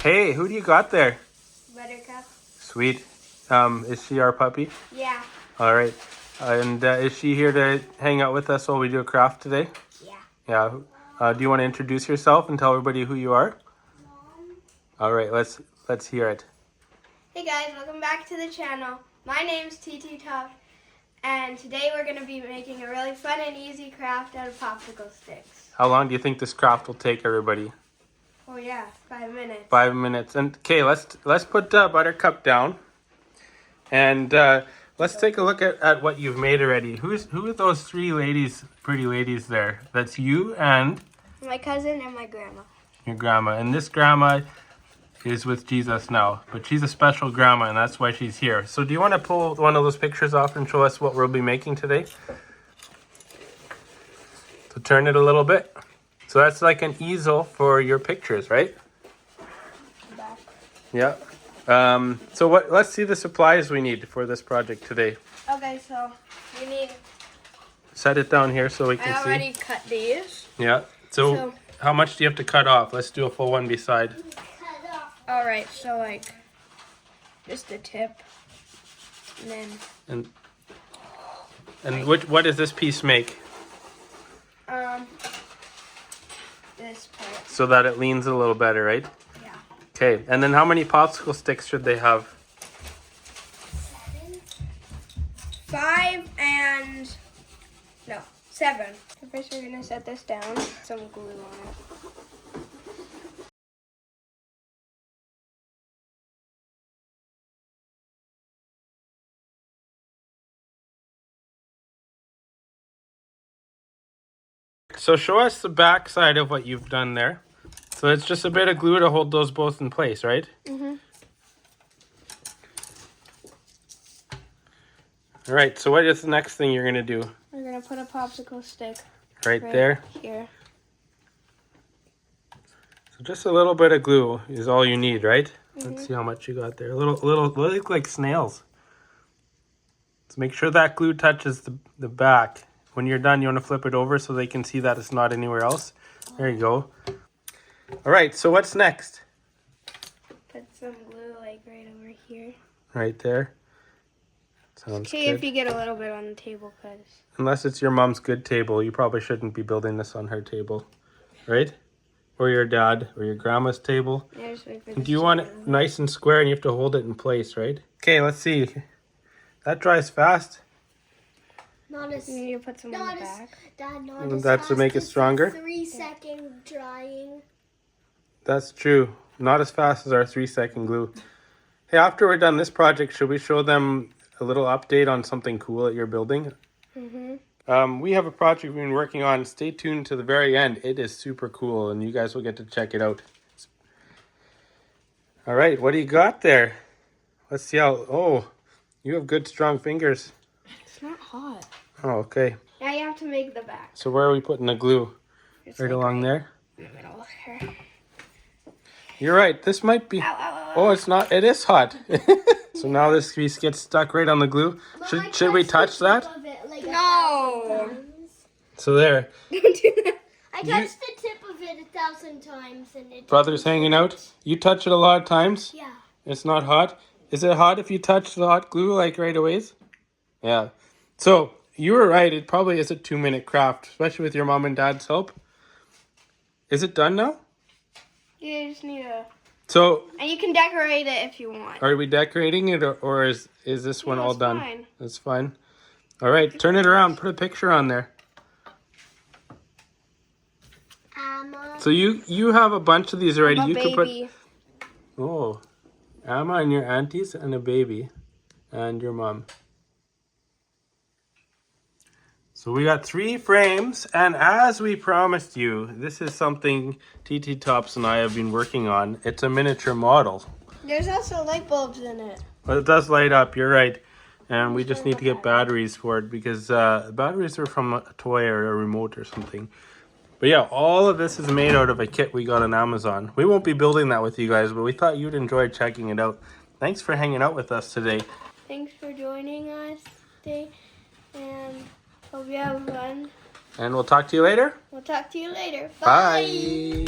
Hey, who do you got there? Buttercup. Sweet. Is she our puppy? Yeah. All right. And is she here to hang out with us while we do a craft today? Yeah. Yeah. Do you want to introduce yourself and tell everybody who you are? Mom. All right. Let's hear it. Hey guys, welcome back to the channel. My name's TT Top, and today we're going to be making a really fun and easy craft out of popsicle sticks. How long do you think this craft will take, everybody? Oh yeah, 5 minutes. 5 minutes. And okay, let's put Buttercup down, and let's take a look at what you've made already. Who are those three ladies, pretty ladies there? That's you and My cousin and my grandma. your grandma. And this grandma is with Jesus now, but she's a special grandma, and that's why she's here. So do you want to pull one of those pictures off and show us what we'll be making today? So turn it a little bit. So that's like an easel for your pictures, right? Back. Yeah. So let's see the supplies we need for this project today. Okay, so we need... Set it down here so we I can see. already cut these. Yeah. So how much do you have to cut off? Let's do a full one beside. Alright, so like just the tip. And then what does this piece make? this part. So that it leans a little better, right? Yeah. Okay. And then how many popsicle sticks should they have? 5 and... No, 7. First we're going to set this down. Some glue on it. So show us the back side of what you've done there. So it's just a bit of glue to hold those both in place, right? Mm-hmm. All right, so what is the next thing you're gonna do? We're going to put a popsicle stick Right there. here. So just a little bit of glue is all you need, right? Let's see how much you got there. A little, they look like snails. So make sure that glue touches the back. When you're done, you want to flip it over so they can see that it's not anywhere else. There you go. All right, so what's next? Put some glue like right over here. Right there. Sounds Okay, good. if you get a little bit on the table, because... Unless it's your mom's good table, you probably shouldn't be building this on her table, right? Or your dad or your grandma's table. Yeah, just wait for Do you want it nice and square and you have to hold it in place, right? Okay, let's see. That dries fast. Not as... You need to put some on the back. Dad, That's to make it stronger? 3-second drying. That's true. Not as fast as our 3-second glue. Hey, after we're done this project, should we show them a little update on something cool that you're building? Mm-hmm. We have a project we've been working on. Stay tuned to the very end. It is super cool, and you guys will get to check it out. All right, what do you got there? Let's see how... Oh, you have good, strong fingers. It's not hot. Oh, okay. Now you have to make the back. So where are we putting the glue? It's Right like along there? in the middle here. You're right. This might be... Ow, ow, ow, Oh, it's not. It is hot. So now this piece gets stuck right on the glue. Should we touch that? No! So there. Don't do that. I touched the tip of it 1,000 times and it... Brothers hanging out. You touch it a lot of times. Yeah. It's not hot. Is it hot if you touch the hot glue like right away? Yeah. So you were right. It probably is a 2-minute craft, especially with your mom and dad's help. Is it done now? You just need a... So And you can decorate it if you want. are we decorating it, or is this one all it's done? fine. That's fine. All right, turn it around. Put a picture on there. So you have a bunch of these already. I'm a You could put... baby. Oh, Amma and your aunties and a baby and your mom. So we got 3 frames, and as we promised you, this is something TT Tops and I have been working on. It's a miniature model. There's also light bulbs in it. But it does light up, you're right. And we just need to get batteries for it because batteries are from a toy or a remote or something. But yeah, all of this is made out of a kit we got on Amazon. We won't be building that with you guys, but we thought you'd enjoy checking it out. Thanks for hanging out with us today. Thanks for joining us today, and hope you have fun. And we'll talk to you later. We'll talk to you later. Bye.